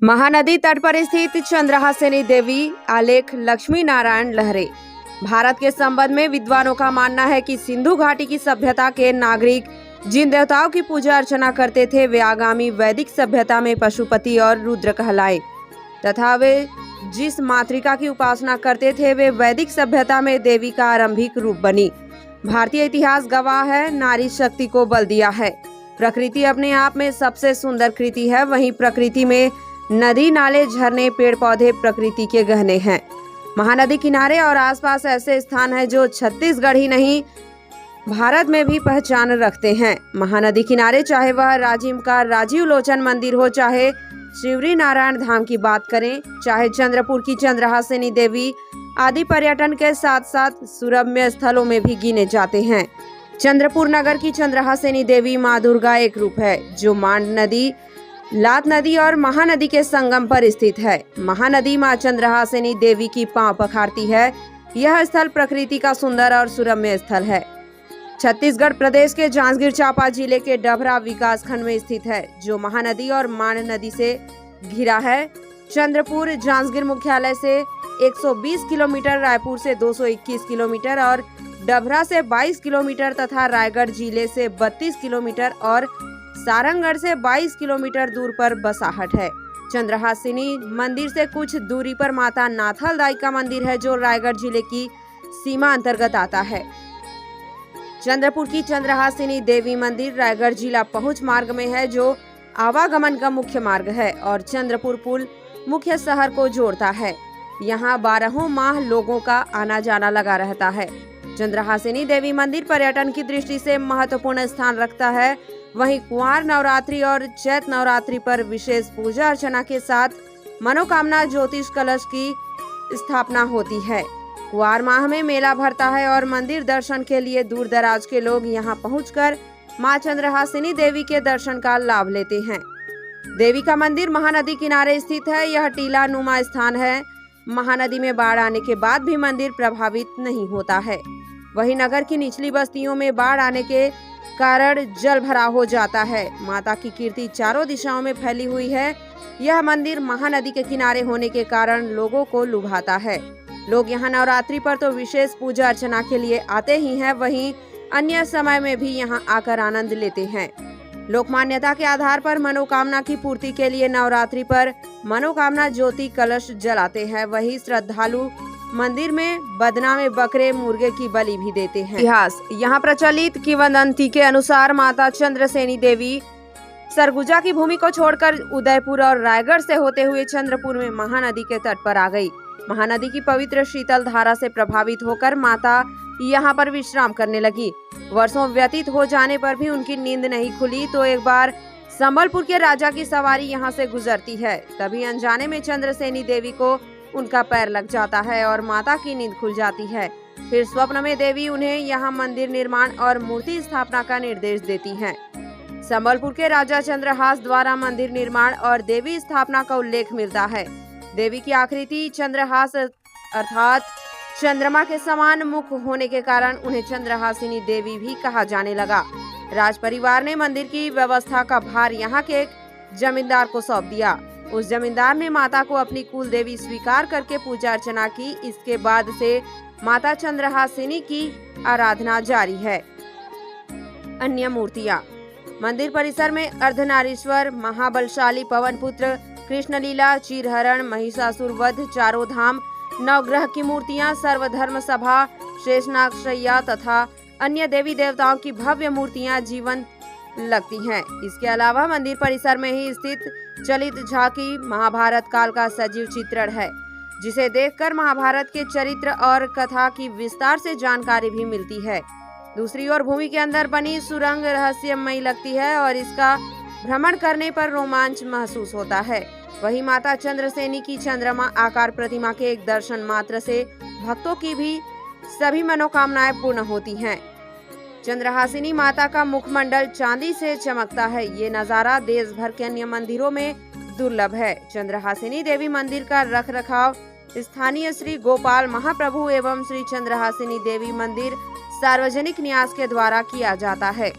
महानदी तट पर स्थित चंद्रहासिनी देवी आलेख लक्ष्मी नारायण लहरे। भारत के संबंध में विद्वानों का मानना है कि सिंधु घाटी की सभ्यता के नागरिक जिन देवताओं की पूजा अर्चना करते थे वे आगामी वैदिक सभ्यता में पशुपति और रुद्र कहलाए तथा वे जिस मातृका की उपासना करते थे वे वैदिक सभ्यता में देवी का आरंभिक रूप बनी। भारतीय इतिहास गवाह है, नारी शक्ति को बल दिया है। प्रकृति अपने आप में सबसे सुंदर कृति है, वहीं प्रकृति में नदी नाले झरने पेड़ पौधे प्रकृति के गहने हैं। महानदी किनारे और आसपास ऐसे स्थान हैं जो छत्तीसगढ़ ही नहीं भारत में भी पहचान रखते हैं। महानदी किनारे चाहे वह राजिम का राजीव लोचन मंदिर हो, चाहे शिवरी नारायण धाम की बात करें, चाहे चंद्रपुर की चंद्रहासिनी देवी आदि पर्यटन के साथ साथ सुरम्य स्थलों में भी गिने जाते हैं। चंद्रपुर नगर की चंद्रहासिनी देवी माँ दुर्गा एक रूप है जो मांड नदी, लात नदी और महानदी के संगम पर स्थित है। महानदी माँ चंद्रहासिनी देवी की पांव पखारती है। यह स्थल प्रकृति का सुंदर और सुरम्य स्थल है। छत्तीसगढ़ प्रदेश के जांजगीर चांपा जिले के डभरा विकास खंड में स्थित है जो महानदी और मांड नदी से घिरा है। चंद्रपुर जांजगीर मुख्यालय से 120 किलोमीटर, रायपुर से 221 किलोमीटर और डभरा से 22 किलोमीटर तथा रायगढ़ जिले से 32 किलोमीटर और सारंगगढ़ से 22 किलोमीटर दूर पर बसाहट है। चंद्रहासिनी मंदिर से कुछ दूरी पर माता नाथल दाई का मंदिर है जो रायगढ़ जिले की सीमा अंतर्गत आता है। चंद्रपुर की चंद्रहासिनी देवी मंदिर रायगढ़ जिला पहुंच मार्ग में है जो आवागमन का मुख्य मार्ग है और चंद्रपुर पुल मुख्य शहर को जोड़ता है। यहाँ 12 माह लोगों का आना जाना लगा रहता है। चंद्रहासिनी देवी मंदिर पर्यटन की दृष्टि से महत्वपूर्ण स्थान रखता है। वहीं कुंवार नवरात्रि और चैत नवरात्रि पर विशेष पूजा अर्चना के साथ मनोकामना ज्योतिष कलश की स्थापना होती है। कुंवार माह में मेला भरता है और मंदिर दर्शन के लिए दूर दराज के लोग यहां पहुंचकर मां चंद्रहासिनी देवी के दर्शन का लाभ लेते हैं। देवी का मंदिर महानदी किनारे स्थित है। यह टीला नुमा स्थान है। महानदी में बाढ़ आने के बाद भी मंदिर प्रभावित नहीं होता है। वहीं नगर की निचली बस्तियों में बाढ़ आने के कारण जल भराव हो जाता है। माता की कीर्ति चारों दिशाओं में फैली हुई है। यह मंदिर महानदी के किनारे होने के कारण लोगों को लुभाता है। लोग यहाँ नवरात्रि पर तो विशेष पूजा अर्चना के लिए आते ही हैं, वहीं अन्य समय में भी यहाँ आकर आनंद लेते हैं। लोक मान्यता के आधार पर मनोकामना की पूर्ति के लिए नवरात्रि पर मनोकामना ज्योति कलश जलाते हैं। वहीं श्रद्धालु मंदिर में बदना में बकरे मुर्गे की बलि भी देते हैं। इतिहास यहाँ प्रचलित किंवदंती के अनुसार माता चंद्रसेनी देवी सरगुजा की भूमि को छोड़कर उदयपुर और रायगढ़ से होते हुए चंद्रपुर में महानदी के तट पर आ गई। महानदी की पवित्र शीतल धारा से प्रभावित होकर माता यहाँ पर विश्राम करने लगी। वर्षों व्यतीत हो जाने पर भी उनकी नींद नहीं खुली तो एक बार संबलपुर के राजा की सवारी यहाँ से गुजरती है। तभी अनजाने में चंद्रसेनी देवी को उनका पैर लग जाता है और माता की नींद खुल जाती है। फिर स्वप्न में देवी उन्हें यहाँ मंदिर निर्माण और मूर्ति स्थापना का निर्देश देती हैं। संबलपुर के राजा चंद्रहास द्वारा मंदिर निर्माण और देवी स्थापना का उल्लेख मिलता है। देवी की आकृति चंद्रहास अर्थात चंद्रमा के समान मुख होने के कारण उन्हें चंद्रहासिनी देवी भी कहा जाने लगा। राज परिवार ने मंदिर की व्यवस्था का भार यहाँ के एक जमींदार को सौंप दिया। उस जमींदार ने माता को अपनी कुल देवी स्वीकार करके पूजा अर्चना की। इसके बाद से माता चंद्रहासिनी की आराधना जारी है। अन्य मूर्तियाँ मंदिर परिसर में अर्धनारीश्वर, महाबलशाली पवन पुत्र, कृष्णलीला, चीरहरण, महिषासुर वध, चारों धाम, नवग्रह की मूर्तियां, सर्वधर्म सभा, शेषनाग शैया तथा अन्य देवी देवताओं की भव्य मूर्तियां जीवंत लगती हैं। इसके अलावा मंदिर परिसर में ही स्थित चलित झांकी महाभारत काल का सजीव चित्रण है जिसे देखकर महाभारत के चरित्र और कथा की विस्तार से जानकारी भी मिलती है। दूसरी ओर भूमि के अंदर बनी सुरंग रहस्यमयी लगती है और इसका भ्रमण करने पर रोमांच महसूस होता है। वहीं माता चंद्रसेनी की चंद्रमा आकार प्रतिमा के एक दर्शन मात्र से भक्तों की भी सभी मनोकामनाएं पूर्ण होती हैं। चंद्रहासिनी माता का मुखमंडल चांदी से चमकता है। ये नजारा देश भर के अन्य मंदिरों में दुर्लभ है। चंद्रहासिनी देवी मंदिर का रखरखाव स्थानीय श्री गोपाल महाप्रभु एवं श्री चंद्रहासिनी देवी मंदिर सार्वजनिक न्यास के द्वारा किया जाता है।